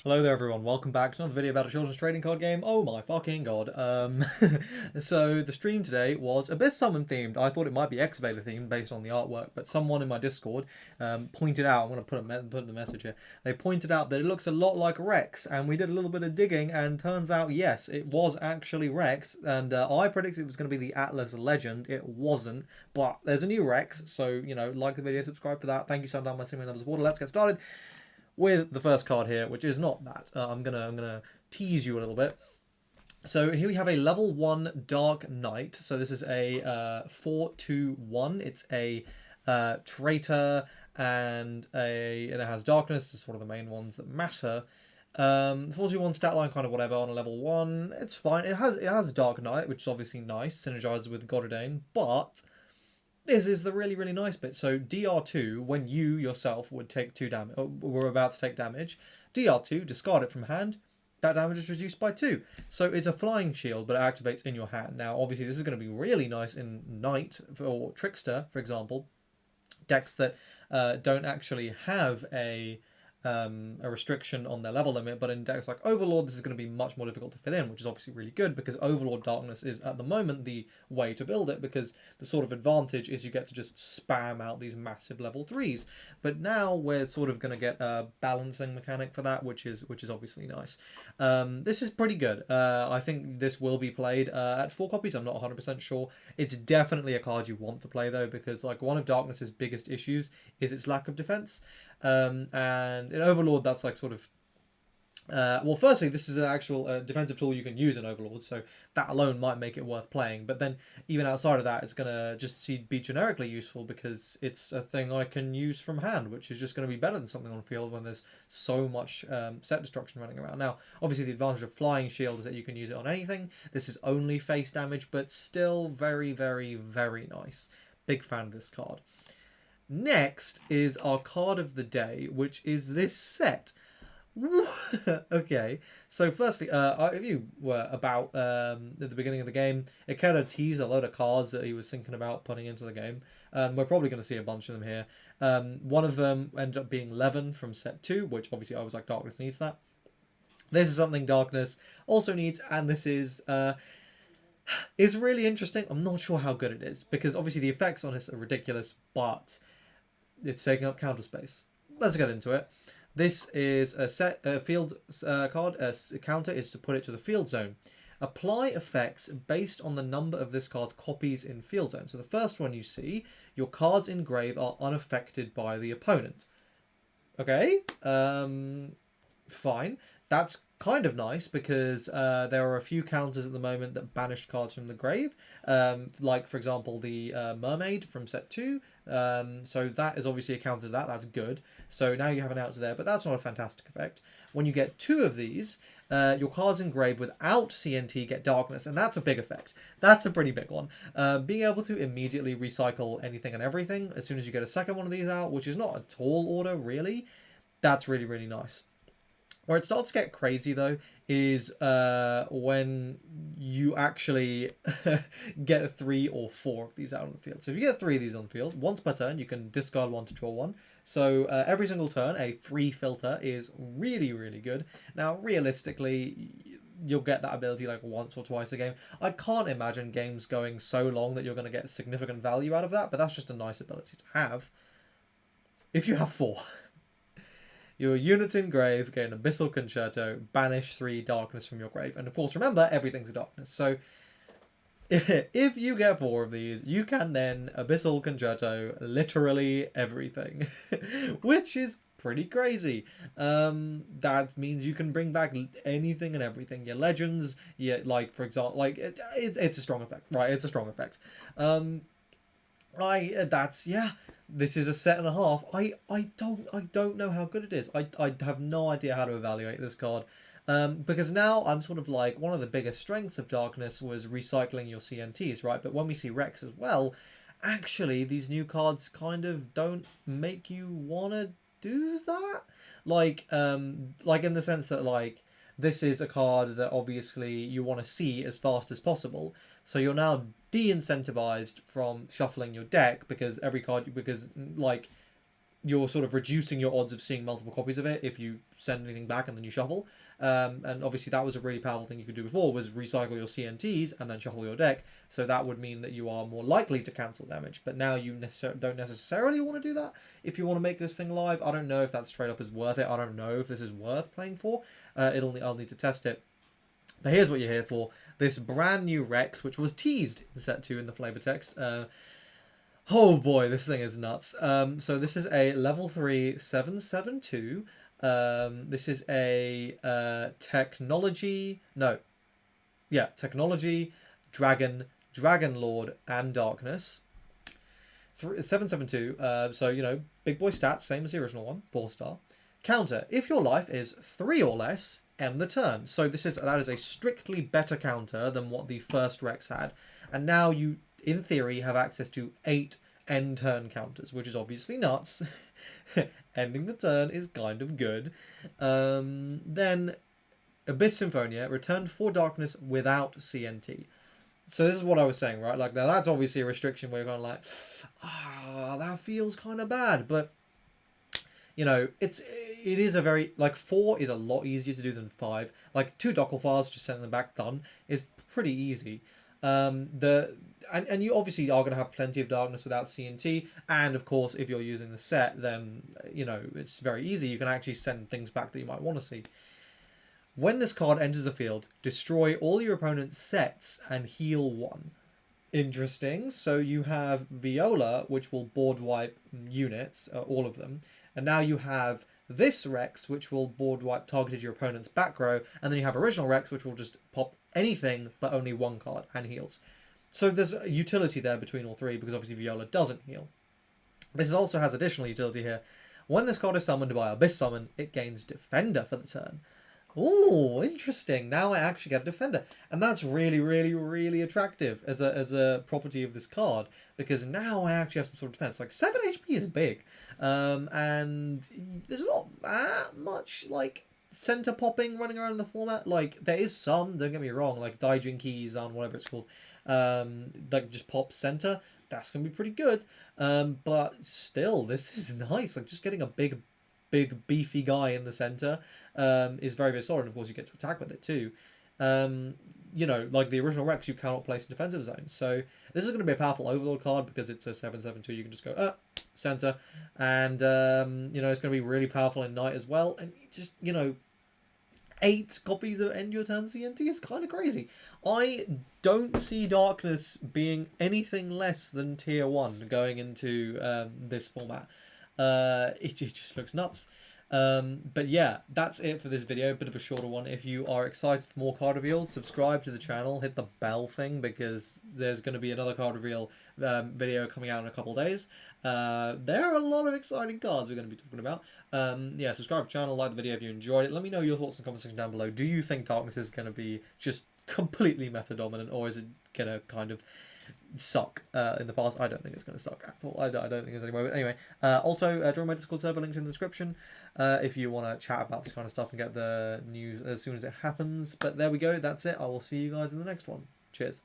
Hello there everyone, welcome back to another video about a children's trading card game. Oh my fucking god. So the stream today was Abyss Summon themed. I thought it might be Excavator themed based on the artwork, but someone in my Discord pointed out, I'm going to put the message here, they pointed out that it looks a lot like Rex, and we did a little bit of digging, and turns out, yes, it was actually Rex, and I predicted it was going to be the Atlas Legend. It wasn't, but there's a new Rex, so, you know, like the video, subscribe for that. Thank you, Sundown, my similar lovers water. Let's get started with the first card here, which is not that. I'm gonna tease you a little bit. So here we have a level 1 Dark Knight. So this is a 4/2/1. It's a traitor, and it has darkness. It's one of the main ones that matter. 4/2/1 stat line, kind of whatever on a level 1. It's fine. It has Dark Knight, which is obviously nice, synergizes with Godordain, but this is the really, really nice bit. So DR2, when you yourself would take 2 damage, or were about to take damage, DR2, discard it from hand, that damage is reduced by 2. So it's a flying shield, but it activates in your hand. Now, obviously, this is going to be really nice in Knight or Trickster, for example, decks that don't actually have a restriction on their level limit, but in decks like Overlord, this is going to be much more difficult to fit in, which is obviously really good because Overlord Darkness is at the moment the way to build it, because the sort of advantage is you get to just spam out these massive level 3s. But now we're sort of going to get a balancing mechanic for that, which is obviously nice. This is pretty good. I think this will be played at 4 copies. I'm not 100% sure. It's definitely a card you want to play though, because like one of Darkness's biggest issues is its lack of defense. And in Overlord, that's like sort of well, firstly, this is an actual defensive tool you can use in Overlord, so that alone might make it worth playing. But then, even outside of that, it's going to just be generically useful because it's a thing I can use from hand, which is just going to be better than something on field when there's so much set destruction running around. Now, obviously, the advantage of Flying Shield is that you can use it on anything. This is only face damage, but still very, very, very nice. Big fan of this card. Next is our card of the day, which is this set. Okay, so firstly, if you were about at the beginning of the game, Ikeda teased a load of cards that he was thinking about putting into the game. We're probably going to see a bunch of them here. One of them ended up being Levin from set 2, which obviously I was like, Darkness needs that. This is something Darkness also needs, and this is really interesting. I'm not sure how good it is, because obviously the effects on this are ridiculous, but it's taking up counter space. Let's get into it. This is a field card. A counter is to put it to the field zone. Apply effects based on the number of this card's copies in field zone. So the first one you see, your cards in grave are unaffected by the opponent. Okay, fine. That's kind of nice because there are a few counters at the moment that banish cards from the grave. Like, for example, the Mermaid from set 2. So that is obviously a counter to that. That's good. So now you have an out there, but that's not a fantastic effect. When you get 2 of these, your cards engraved without CNT get darkness, and that's a big effect. That's a pretty big one. Being able to immediately recycle anything and everything as soon as you get a second one of these out, which is not a tall order, really, that's really, really nice. Where it starts to get crazy, though, is when you actually get 3 or 4 of these out on the field. So if you get 3 of these on the field, once per turn, you can discard 1 to draw 1. So every single turn, a free filter is really, really good. Now, realistically, you'll get that ability like once or twice a game. I can't imagine games going so long that you're going to get significant value out of that, but that's just a nice ability to have. If you have 4. Your units in grave get an Abyssal Concerto, banish 3 darkness from your grave. And of course, remember, everything's a darkness. So if you get 4 of these, you can then Abyssal Concerto literally everything, which is pretty crazy. That means you can bring back anything and everything. Your legends, like, for example, like, it's a strong effect, right? It's a strong effect. This is a set and a half. I don't know how good it is. I have no idea how to evaluate this card. Because now I'm sort of like, one of the biggest strengths of Darkness was recycling your CNTs, right? But when we see Rex as well, actually these new cards kind of don't make you want to do that. Like in the sense that, like, this is a card that obviously you want to see as fast as possible. So you're now de-incentivized from shuffling your deck because like you're sort of reducing your odds of seeing multiple copies of it if you send anything back and then you shuffle. And obviously that was a really powerful thing you could do before, was recycle your CNTs and then shuffle your deck. So that would mean that you are more likely to cancel damage. But now you don't necessarily want to do that if you want to make this thing live. I don't know if that trade-off is worth it. I don't know if this is worth playing for. I'll need to test it. But here's what you're here for. This brand new Rex, which was teased in set 2 in the flavor text. Oh boy, this thing is nuts. So this is a level 3 772. This is a technology, dragon, dragon lord, and darkness. 772. So big boy stats, same as the original one, 4-star. Counter: if your life is 3 or less, end the turn. So that is a strictly better counter than what the first Rex had, and now you, in theory, have access to 8 end turn counters, which is obviously nuts. Ending the turn is kind of good. Then Abyss Symphonia, returned 4 darkness without CNT. So this is what I was saying, right? Like, now that's obviously a restriction where you're kind of like, that feels kind of bad. But, it is a very, like, 4 is a lot easier to do than 5. Like, 2 Docklefars, just sending them back, done, is pretty easy. And you obviously are going to have plenty of darkness without CNT, and of course if you're using the set, then it's very easy. You can actually send things back that you might want to see. When this card enters the field, destroy all your opponent's sets and heal 1. Interesting. So you have Viola, which will board wipe units, all of them, and now you have this Rex, which will board wipe targeted your opponent's back row, and then you have original Rex, which will just pop anything but only 1 card and heals. So there's a utility there between all 3, because obviously Viola doesn't heal. This also has additional utility here. When this card is summoned by Abyss Summon, it gains Defender for the turn. Ooh, interesting. Now I actually get a Defender. And that's really, really, really attractive as a property of this card, because now I actually have some sort of defense. Like, 7 HP is big. And there's not that much, like, center popping running around in the format. Like, there is some, don't get me wrong, like Daijin Keys on whatever it's called. Like, just pop center, that's gonna be pretty good. But still, this is nice. Like, just getting a big beefy guy in the center is very, very solid. And of course you get to attack with it too. Like the original Rex, you cannot place in defensive zones, so this is going to be a powerful overlord card because it's a 7/7/2. You can just go center, and it's going to be really powerful in Night as well. And just 8 copies of End Your Turn CNT is kind of crazy. I don't see Darkness being anything less than tier 1 going into this format. It just looks nuts. But yeah, that's it for this video. A bit of a shorter one. If you are excited for more card reveals, subscribe to the channel, hit the bell thing, because there's going to be another card reveal video coming out in a couple of days. There are a lot of exciting cards we're going to be talking about. Yeah, subscribe to the channel, like the video if you enjoyed it. Let me know your thoughts in the comment section down below. Do you think Darkness is going to be just completely meta dominant, or is it going to kind of suck in the past? I don't think it's going to suck at all. I don't think there's any way. But anyway, also join my Discord server, linked in the description, if you want to chat about this kind of stuff and get the news as soon as it happens. But there we go. That's it. I will see you guys in the next one. Cheers.